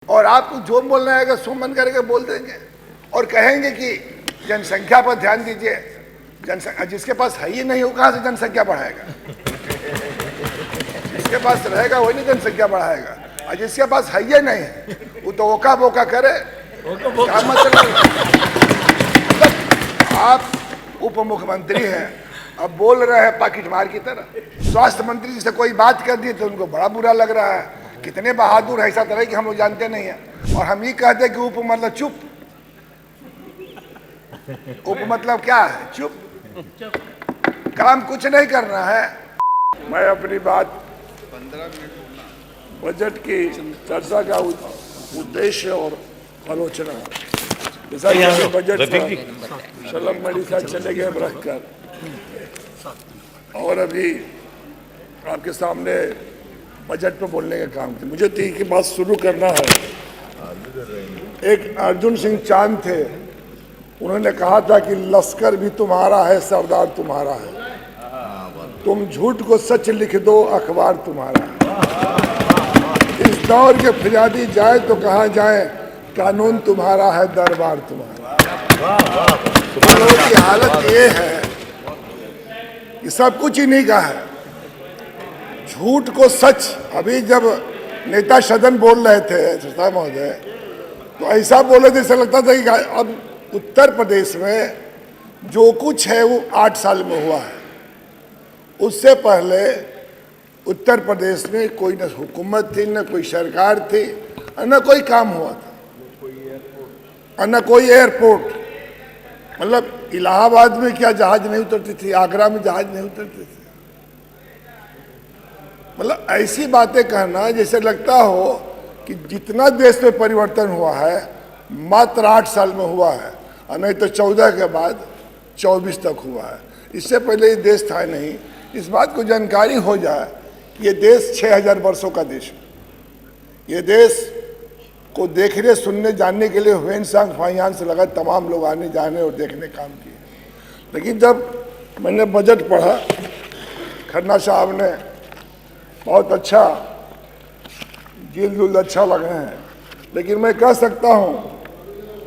और आपको जो बोलना है सो मन करके बोल देंगे और कहेंगे कि जनसंख्या पर ध्यान दीजिए। जनसंख्या जिसके पास है ही नहीं, वो कहाँ से जनसंख्या बढ़ाएगा? जिसके पास रहेगा वही नहीं जनसंख्या बढ़ाएगा, और जिसके पास है ही नहीं वो तो ओका बोका करे। क्या मतलब? आप उप मुख्यमंत्री हैं, अब बोल रहे हैं पाकिट मार की तरह। स्वास्थ्य मंत्री जी से कोई बात कर दी तो उनको बड़ा बुरा लग रहा है। कितने बहादुर है, ऐसा तरह कि हम लोग जानते नहीं है। और हम ये कहते हैं कि उप मतलब चुप। उप मतलब क्या है? चुप। काम कुछ नहीं करना है। मैं अपनी बात 15 मिनट बजट की चर्चा का उद्देश्य और आलोचना, जैसा कि बजट शलम मणि साहब चले गए रख कर, और अभी आपके सामने बजट पे बोलने का काम किया। मुझे तो एक बात शुरू करना है। एक अर्जुन सिंह चांद थे, उन्होंने कहा था कि लश्कर भी तुम्हारा है, सरदार तुम्हारा है, तुम झूठ को सच लिख दो, अखबार तुम्हारा है। इस दौर के फिरियादी जाए तो कहाँ जाए, कानून तुम्हारा है, दरबार तुम्हारा। लोगों की हालत ये है कि सब कुछ ही नहीं कहा है, झूठ को सच। अभी जब नेता सदन बोल रहे थे सरदार महोदय, तो ऐसा बोले जैसे लगता था कि अब उत्तर प्रदेश में जो कुछ है वो 8 साल में हुआ है। उससे पहले उत्तर प्रदेश में कोई न हुकूमत थी, न कोई सरकार थी, न कोई काम हुआ था, और न कोई एयरपोर्ट। मतलब इलाहाबाद में क्या जहाज नहीं उतरती थी, आगरा में जहाज नहीं उतरते थे। मतलब ऐसी बातें कहना जैसे लगता हो कि जितना देश में परिवर्तन हुआ है मात्र 8 साल में हुआ है, और नहीं तो 14 के बाद 24 तक हुआ है। इससे पहले ये देश था नहीं। इस बात को जानकारी हो जाए कि ये देश 6000 वर्षों का देश है। ये देश को देखने, सुनने, जानने के लिए हुसैन सांग फाइयान से लगा तमाम लोग आने जाने और देखने काम किए। लेकिन जब मैंने बजट पढ़ा, खन्ना साहब ने बहुत अच्छा जील जुल अच्छा लगे हैं, लेकिन मैं कह सकता हूं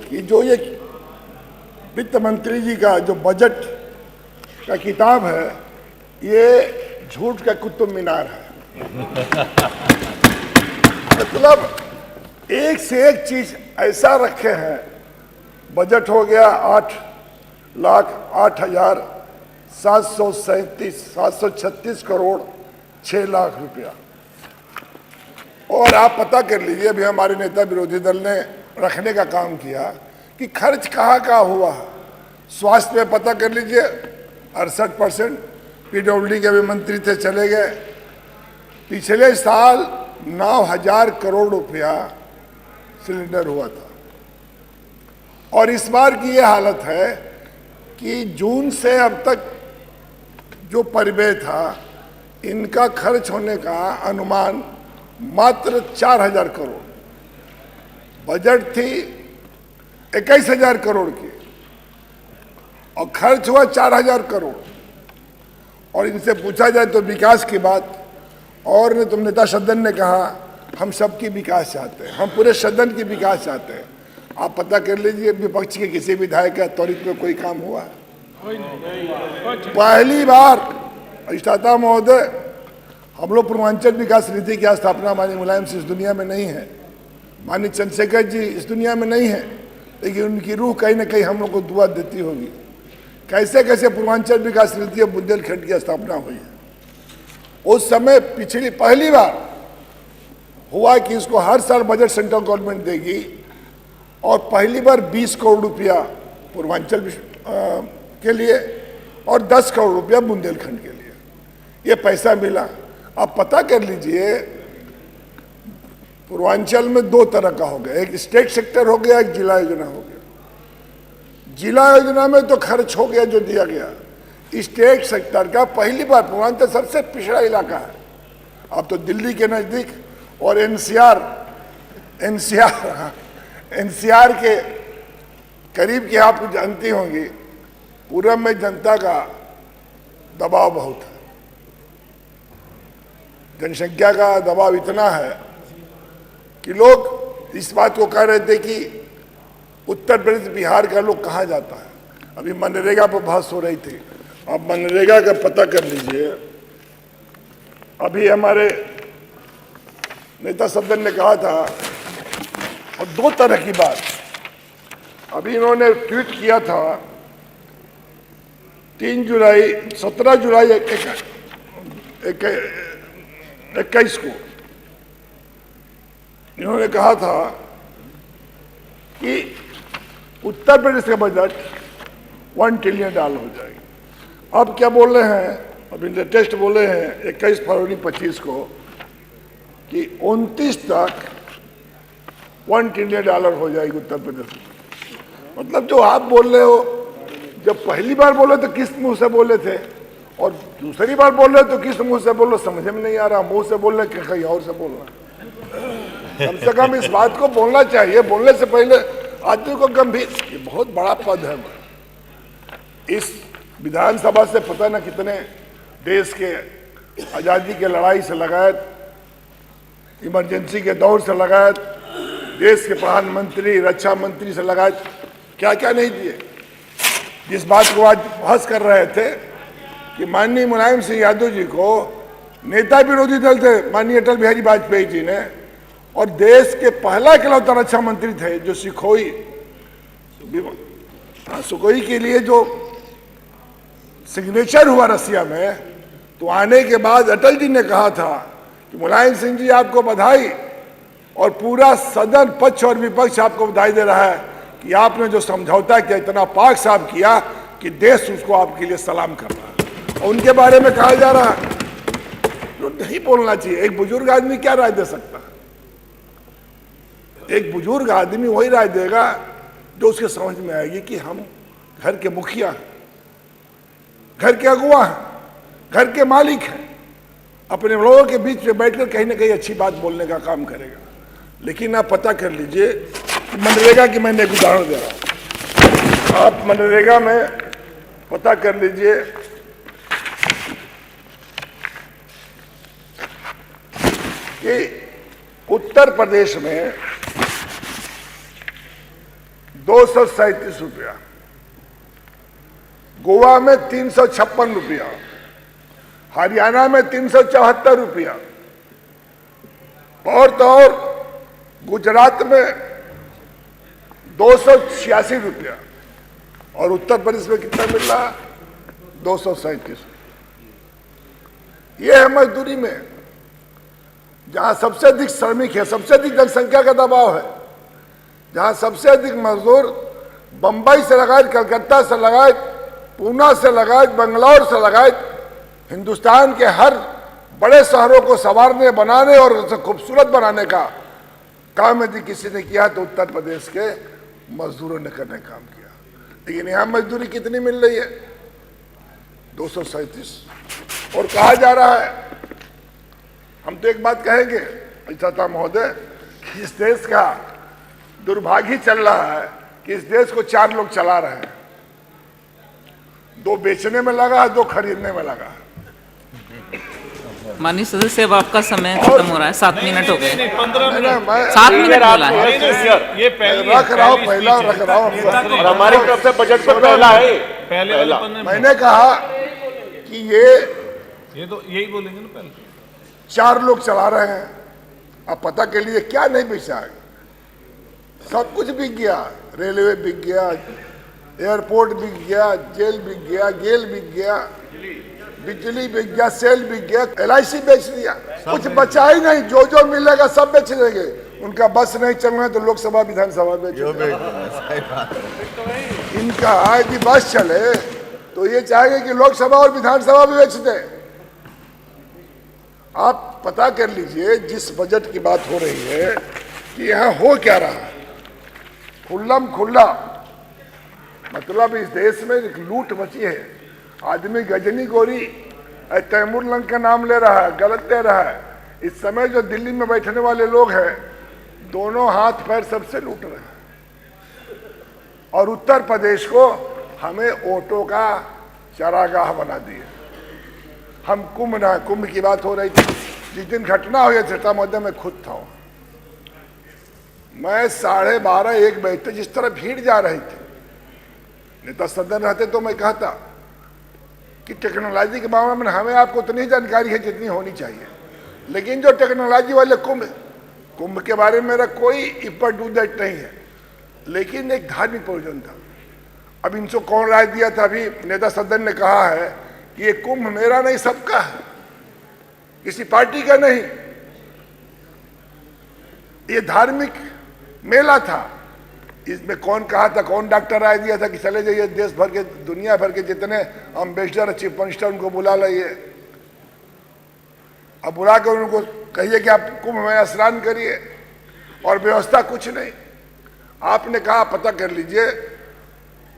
कि जो ये वित्त मंत्री जी का जो बजट का किताब है, ये झूठ का कुतुब मीनार है। मतलब एक से एक चीज ऐसा रखे हैं। बजट हो गया 8,08,736 करोड़ 6 लाख रुपया। और आप पता कर लीजिए, अभी हमारे नेता विरोधी दल ने रखने का काम किया कि खर्च कहाँ हुआ है। स्वास्थ्य में पता कर लीजिए 68%। पीडब्ल्यूडी के भी मंत्री थे, चले गए। पिछले साल 9,000 करोड़ रुपया सिलेंडर हुआ था, और इस बार की ये हालत है कि जून से अब तक जो परिव्यय था, इनका खर्च होने का अनुमान मात्र 4,000 करोड़। बजट थी 21,000 करोड़ की और खर्च हुआ 4,000 करोड़। और इनसे पूछा जाए तो विकास की बात, और ने तुम नेता सदन ने कहा हम सबकी विकास चाहते हैं, हम पूरे सदन की विकास चाहते हैं। आप पता कर लीजिए विपक्ष के किसी विधायक का त्वरित में कोई काम हुआ है? पहली बार अधिष्ठाता महोदय, हम लोग पूर्वांचल विकास नीति की स्थापना माननीय मुलायम सिंह इस दुनिया में नहीं है, माननीय चंद्रशेखर जी इस दुनिया में नहीं है, लेकिन उनकी रूह कहीं ना कहीं हम लोग को दुआ देती होगी। कैसे कैसे पूर्वांचल विकास नीति और बुंदेलखंड की स्थापना हुई है। उस समय पिछली पहली बार हुआ कि इसको हर साल बजट सेंट्रल गवर्नमेंट देगी, और पहली बार 20 करोड़ रुपया पूर्वांचल के लिए और 10 करोड़ रुपया बुंदेलखंड के लिए ये पैसा मिला। आप पता कर लीजिए, पूर्वांचल में 2 तरह का हो गया, एक स्टेट सेक्टर हो गया, एक जिला योजना हो गया। जिला योजना में तो खर्च हो गया जो दिया गया। स्टेट सेक्टर का पहली बार, पूर्वांचल सबसे पिछड़ा इलाका है, अब तो दिल्ली के नज़दीक, और एनसीआर के करीब की आप जानती होंगी, पूरब में जनता का दबाव बहुत है। जनसंख्या का दबाव इतना है कि लोग इस बात को कह रहे थे कि उत्तर प्रदेश बिहार का लोग कहाँ जाता है। अभी मनरेगा पर बहस हो रही थी, अब मनरेगा का पता कर लीजिए। अभी हमारे नेता सदन ने कहा था, और दो तरह की बात अभी इन्होंने ट्वीट किया था 17 जुलाई 21 को इन्होंने कहा था कि उत्तर प्रदेश का बजट $1 ट्रिलियन हो जाएगी। अब क्या बोल रहे हैं, अभी लेटेस्ट बोले हैं 21 फरवरी 25 को कि 29 तक $1 ट्रिलियन हो जाएगी उत्तर प्रदेश में। मतलब जो आप बोल रहे हो, जब पहली बार बोले तो किस मुंह से बोले थे, और दूसरी बार बोल रहे तो किस मुंह से बोलो, समझ में नहीं आ रहा। मुंह से बोल रहे कि कहीं और से बोल रहा। कम से कम इस बात को बोलना चाहिए, बोलने से पहले आदमी को गंभीर। ये बहुत बड़ा पद है, इस विधानसभा से पता न कितने देश के आज़ादी के लड़ाई से लगायत, इमरजेंसी के दौर से लगायत, देश के प्रधानमंत्री, रक्षा मंत्री से लगायत क्या क्या नहीं दिए। जिस बात को आज बहस कर रहे थे कि माननीय मुलायम सिंह यादव जी को नेता विरोधी दल थे माननीय अटल बिहारी वाजपेयी जी ने, और देश के पहला इकलौता रक्षा मंत्री थे जो सुखोई के लिए जो सिग्नेचर हुआ रसिया में, तो आने के बाद अटल जी ने कहा था कि मुलायम सिंह जी आपको बधाई, और पूरा सदन पक्ष और विपक्ष आपको बधाई दे रहा है कि आपने जो समझौता किया इतना पाक साफ किया कि देश उसको आपके लिए सलाम कर रहा है। और उनके बारे में कहा जा रहा है तो नहीं बोलना चाहिए। एक बुजुर्ग आदमी क्या राय दे सकता है? एक बुजुर्ग आदमी वही राय देगा जो उसके समझ में आएगी कि हम घर के मुखिया हैं, घर के अगुआ हैं, घर के मालिक हैं, अपने लोगों के बीच में बैठकर कहीं ना कहीं अच्छी बात बोलने का काम करेगा। लेकिन आप पता कर लीजिए, मनरेगा की मैंने एक उदाहरण दे रहा हूं, आप मनरेगा में पता कर लीजिए कि उत्तर प्रदेश में 237 रुपया, गोवा में 356 रुपया, हरियाणा में 374 रुपया, और तो और गुजरात में 286 रुपया, और उत्तर प्रदेश में कितना मिल रहा? 237। ये है मजदूरी में, जहां सबसे अधिक श्रमिक है, सबसे अधिक जनसंख्या का दबाव है, जहां सबसे अधिक मजदूर बंबई से लगाए, कलकत्ता से लगाए, पूना से लगाए, बंगलौर से लगाए, हिंदुस्तान के हर बड़े शहरों को संवारने, बनाने और उसे खूबसूरत बनाने का काम यदि किसी ने किया तो उत्तर प्रदेश के मजदूरों ने करने काम किया। लेकिन यहां मजदूरी कितनी मिल रही है? 237। और कहा जा रहा है, हम तो एक बात कहेंगे था महोदय कि इस देश का दुर्भाग्य चल रहा है कि इस देश को 4 लोग चला रहे हैं, 2 बेचने में लगा है, 2 खरीदने में लगा है। माननीय सदस्य, अब आपका समय खत्म हो रहा है, 7 मिनट हो गए। 7 मिनट बोला है। ये रख रहा हूं, पहला रख रहा हूं, और हमारी तरफ से बजट पर पहला है। पहला मैंने कहा कि ये तो यही बोलेंगे ना, पहले 4 लोग चला रहे हैं। अब पता के लिए क्या नहीं बेचा है, सब कुछ बिक गया, रेलवे बिक गया, एयरपोर्ट बिक गया, जेल बिक गया, गेल बिक गया, बिजली बिक गया, सेल बिक गया, LIC बेच दिया, कुछ बचा ही नहीं। जो जो मिलेगा सब बेच देंगे। उनका बस नहीं चल रहा है तो लोकसभा विधानसभा बेच देंगे। इनका यदि बस चले तो ये चाहेंगे कि लोकसभा और विधानसभा भी बेच दे। आप पता कर लीजिए, जिस बजट की बात हो रही है कि यहाँ हो क्या रहा है, खुल्लम खुल्ला, मतलब इस देश में एक लूट मची है। आदमी गजनी गोरी तैमूर लंग का नाम ले रहा है, गलत दे रहा है। इस समय जो दिल्ली में बैठने वाले लोग हैं, दोनों हाथ पैर सबसे लूट रहे हैं। और उत्तर प्रदेश को हमें वोटों का चारागाह बना दिए। हम कुंभ की बात हो रही थी, जिस दिन घटना हुई छठा मध्य में खुद था। मैं 12:30-1 बजे तक जिस तरह भीड़ जा रही थी, नेता सदन रहते तो मैं कहता कि टेक्नोलॉजी के मामले में हमें आपको उतनी जानकारी है जितनी होनी चाहिए, लेकिन जो टेक्नोलॉजी वाले कुंभ के बारे में मेरा कोई इपर डू दैट नहीं है, लेकिन एक धार्मिक प्रयोजन था। अब इनको कौन राय दिया था? अभी नेता सदन ने कहा है कि ये कुंभ मेरा नहीं सबका है, किसी पार्टी का नहीं, ये धार्मिक मेला था। इसमें कौन कहा था, कौन डॉक्टर राय दिया था कि चले जाइए देश भर के, दुनिया भर के जितने अम्बेसडर चीफ मिनिस्टर उनको बुला लाइए, अब बुला कर उनको कहिए कि आप कुंभ में स्नान करिए, और व्यवस्था कुछ नहीं। आपने कहा पता कर लीजिए,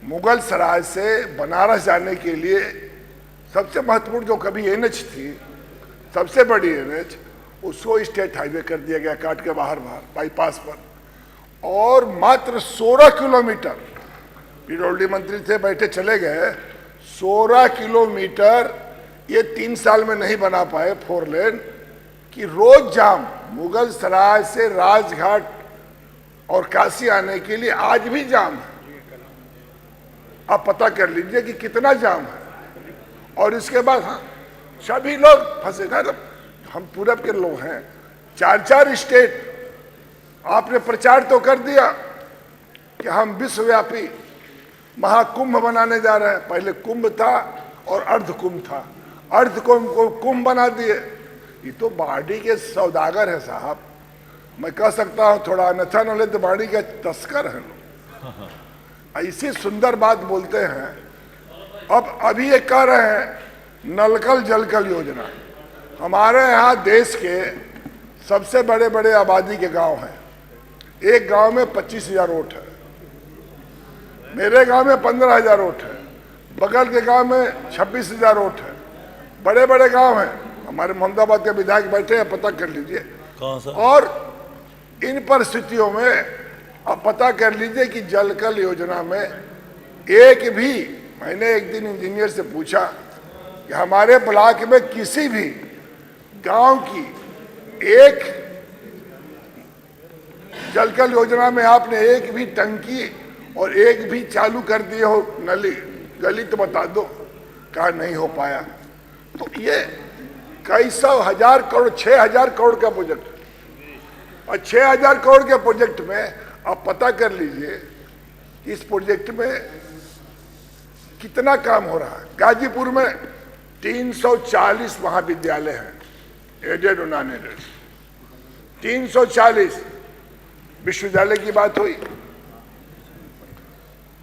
मुगल सराय से बनारस जाने के लिए सबसे महत्वपूर्ण जो कभी एनएच थी, सबसे बड़ी एनएच, उसको स्टेट हाईवे कर दिया गया, काट के बाहर बाईपास पर, और मात्र 16 किलोमीटर, पीडब्ल्यूडी मंत्री थे बैठे चले गए, 16 किलोमीटर ये 3 साल में नहीं बना पाए 4 लेन, कि रोज जाम मुगल सराय से राजघाट और काशी आने के लिए आज भी जाम है। आप पता कर लीजिए कि कितना जाम है। और इसके बाद हाँ, सभी लोग फंसे ना, हम पूरब के लोग हैं, 4 स्टेट, आपने प्रचार तो कर दिया कि हम विश्वव्यापी महाकुंभ बनाने जा रहे हैं। पहले कुंभ था और अर्ध कुंभ था, अर्ध कुंभ को कुंभ बना दिए। ये तो बाड़ी के सौदागर है साहब, मैं कह सकता हूँ थोड़ा अन्यथा न ले तो बाड़ी के तस्कर है लोग, ऐसी सुंदर बात बोलते हैं। अब अभी ये कह रहे हैं नलकल जलकल योजना, हमारे यहाँ देश के सबसे बड़े बड़े आबादी के गांव हैं, एक गांव में 25,000 वोट है, मेरे गांव में 15,000 वोट है, बगल के गांव में 26,000 वोट है, बड़े बड़े गांव हैं। हमारे मोहम्मदाबाद के विधायक बैठे हैं, पता कर लीजिए। और इन परिस्थितियों में अब पता कर लीजिए कि जलकल योजना में एक भी, मैंने एक दिन इंजीनियर से पूछा कि हमारे ब्लॉक में किसी भी गांव की एक जलकल योजना में आपने एक भी टंकी और एक भी चालू कर दिए हो नली गली तो बता दो। कहा नहीं हो पाया। तो ये कई सौ हजार करोड़, 6,000 करोड़ का प्रोजेक्ट, और 6,000 करोड़ के प्रोजेक्ट में आप पता कर लीजिए इस प्रोजेक्ट में कितना काम हो रहा है। गाजीपुर में 340 महाविद्यालय हैं, एडेड और नॉन एडेड, 340 विश्वविद्यालय की बात हुई।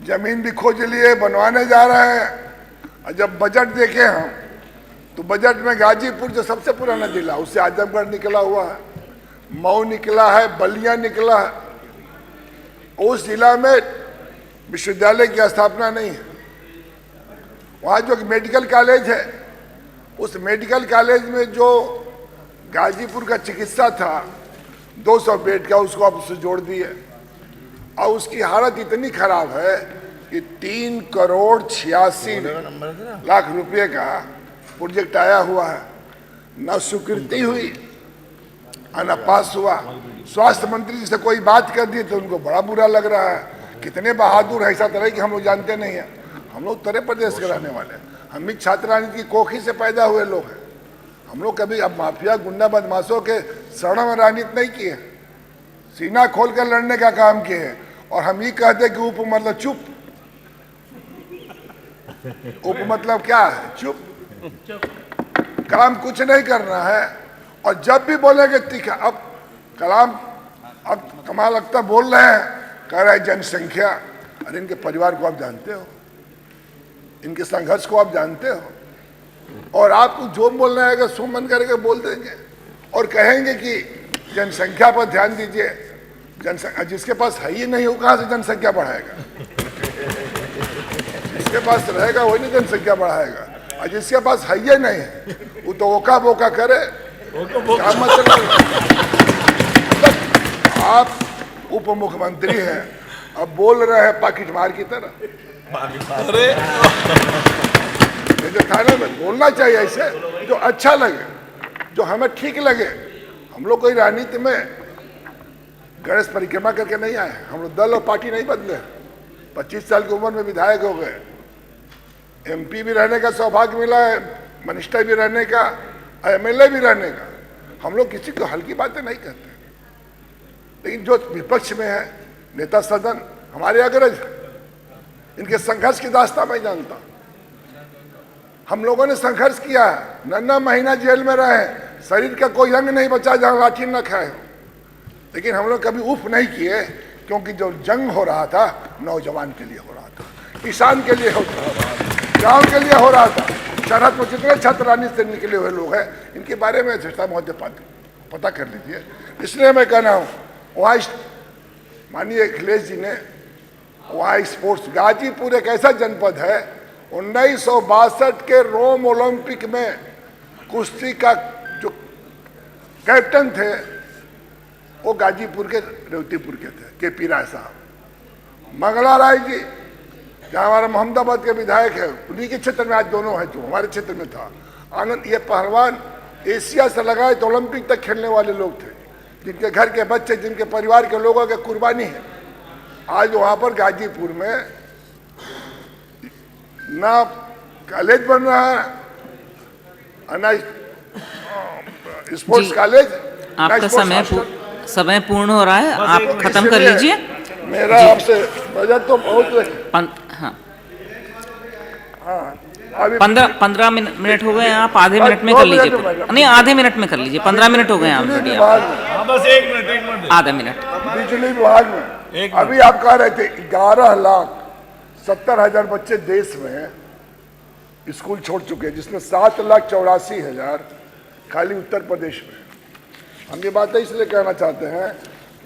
जमीन भी खोज लिए, बनवाने जा रहे हैं। और जब बजट देखे हम तो बजट में गाजीपुर जो सबसे पुराना जिला, उससे आजमगढ़ निकला हुआ है, मऊ निकला है, बलिया निकला है। उस जिला में विश्वविद्यालय की स्थापना नहीं है। वहाँ जो मेडिकल कॉलेज है, उस मेडिकल कॉलेज में जो गाजीपुर का चिकित्सा था 200 बेड का, उसको आप उससे जोड़ दिए, और उसकी हालत इतनी खराब है कि 3,86,00,000 रुपये का प्रोजेक्ट आया हुआ है, न स्वीकृति हुई न पास हुआ। स्वास्थ्य मंत्री जी से कोई बात कर दी तो उनको बड़ा बुरा लग रहा है। कितने बहादुर है, ऐसा तरह कि हम लोग जानते नहीं हैं। हम लोग उत्तर प्रदेश के रहने वाले हैं, हम भी छात्र राजनीति की कोखी से पैदा हुए लोग हैं। हम लोग कभी अब माफिया गुंडा बदमाशों के शरण में राजनीति नहीं किए, सीना खोल कर लड़ने का काम किए हैं। और हम ये कहते कि उप मतलब चुप, उप मतलब क्या है? चुप, काम कुछ नहीं करना है। और जब भी बोलेंगे तीखा, अब कलाम अब कमाल लगता बोल रहे हैं, कह रहे हैं जनसंख्या। अरे इनके परिवार को आप जानते हो, इनके संघर्ष को आप जानते हो, और आपको जो बोलना है सो मन करके बोल देंगे और कहेंगे कि जनसंख्या पर ध्यान दीजिए। जनसंख्या जिसके पास है ही नहीं, वो कहाँ से जनसंख्या बढ़ाएगा? जिसके पास रहेगा वही नहीं जनसंख्या बढ़ाएगा, और जिसके पास है ही नहीं है वो तो ओका बोका करे। क्या मतलब? आप उप मुख्यमंत्री हैं, अब बोल रहे हैं पाकिट मार की तरह। अरे जो थाने में बोलना चाहिए ऐसे जो अच्छा लगे, जो हमें ठीक लगे। हम लोग कोई राजनीति में गणेश परिक्रमा करके नहीं आए। हम लोग दल और पार्टी नहीं बदले। 25 साल की उम्र में विधायक हो गए, एमपी भी रहने का सौभाग्य मिला है, मिनिस्टर भी रहने का, एमएलए भी रहने का। हम लोग किसी को हल्की बातें नहीं करते, लेकिन जो विपक्ष में है नेता सदन हमारे अग्रज, इनके संघर्ष की दास्तां मैं जानता। हम लोगों ने संघर्ष किया है, 9 महीना जेल में रहे, शरीर का कोई अंग नहीं बचा जहां लाठी न खाए हो, लेकिन हम लोग कभी उफ नहीं किए, क्योंकि जो जंग हो रहा था नौजवान के लिए हो रहा था, किसान के लिए हो रहा था, गांव के लिए हो रहा था। सरहद में जितने छात्रानी से निकले हुए लोग हैं, इनके बारे में चर्चा महोदय पता कर लीजिए। इसलिए मैं कह रहा हूँ, वहाँ माननीय अखिलेश जी ने वहाँ स्पोर्ट्स, गाजीपुर एक ऐसा जनपद है, 1962 के रोम ओलंपिक में कुश्ती का जो कैप्टन थे वो गाजीपुर के रेवतीपुर के थे, केपी राय साहब। मंगला राय जी जहाँ हमारे मोहम्मदाबाद के विधायक है, उन्हीं के क्षेत्र में आज दोनों है, जो हमारे क्षेत्र में था। आनंद, ये पहलवान एशिया से लगाए तो ओलंपिक तक खेलने वाले लोग थे, जिनके घर के बच्चे, जिनके परिवार के लोगों की कुर्बानी है। आज वहाँ पर गाजीपुर में ना कॉलेज बन रहा है, ना स्पोर्ट्स कॉलेज। आपका समय पूर्ण हो रहा है, आप खत्म कर लीजिए। मेरा आपसे बजट तो बहुत हाँ, 15 मिनट हो गए हैं, आप आधे मिनट में कर लीजिए। नहीं, आधे मिनट में कर लीजिए, 15 मिनट हो गए हैं ऑलरेडी। बस एक मिनट आधा मिनट। बिजली विभाग में अभी आप कह रहे थे 11,70,000 बच्चे देश में स्कूल छोड़ चुके हैं, जिसमें 7,84,000 खाली उत्तर प्रदेश में। हम ये बातें इसलिए कहना चाहते हैं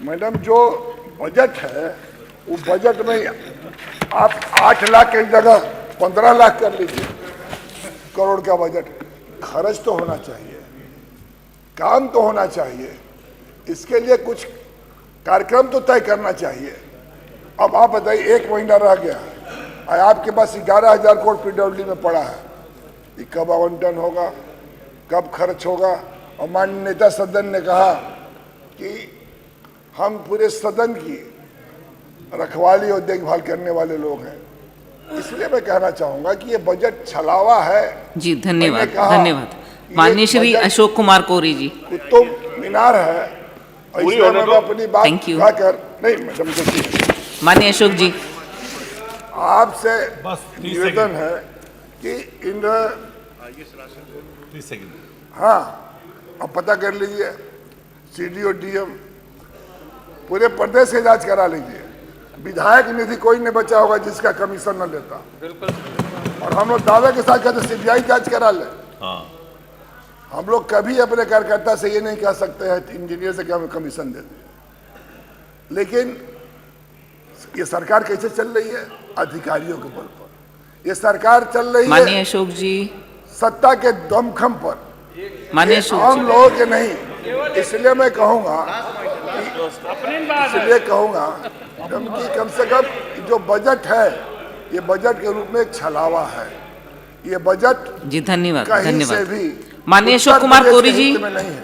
मैडम, जो बजट है वो बजट में आप 8 लाख की जगह 15 लाख कर लीजिए करोड़ का बजट। खर्च तो होना चाहिए, काम तो होना चाहिए, इसके लिए कुछ कार्यक्रम तो तय करना चाहिए। अब आप बताइए, 1 महीना रह गया है, आपके पास 11,000 करोड़ पीडब्ल्यूडी में पड़ा है, ये कब आवंटन होगा, कब खर्च होगा? और माननीय नेता सदन ने कहा कि हम पूरे सदन की रखवाली और देखभाल करने वाले लोग हैं। इसलिए मैं कहना चाहूंगा कि ये बजट छलावा है। जी धन्यवाद, धन्यवाद। माननीय श्री अशोक कुमार कोरी जी, कुतुब मीनार है, और इसलिए मैं अपनी बात कर नहीं मैडम, देखिए माननीय अशोक जी, आपसे निवेदन है कि इन हाँ अब पता कर लीजिए, सीडीओ डीएम पूरे प्रदेश से जांच करा लीजिए। विधायक निधि कोई नहीं बचा होगा जिसका कमीशन न लेता। बिल्कुल। और हम लोग दावे के साथ कहते सीबीआई जांच करा ले। हम लोग कभी अपने कार्यकर्ता से ये नहीं कह सकते हैं इंजीनियर से कि हमें कमीशन दे दे। लेकिन ये सरकार कैसे चल रही है? अधिकारियों के बल पर ये सरकार चल रही है। माननीय अशोक जी, सत्ता के दमखम पर, माननीय अशोक आम लोगों के नहीं। इसलिए मैं कहूँगा कि कम से कम जो बजट है ये बजट के रूप में एक छलावा है। ये बजट जी धन्यवाद, कहीं धन्यवाद। से भी माननीय अशोक कुमार कोरी जी, नहीं है।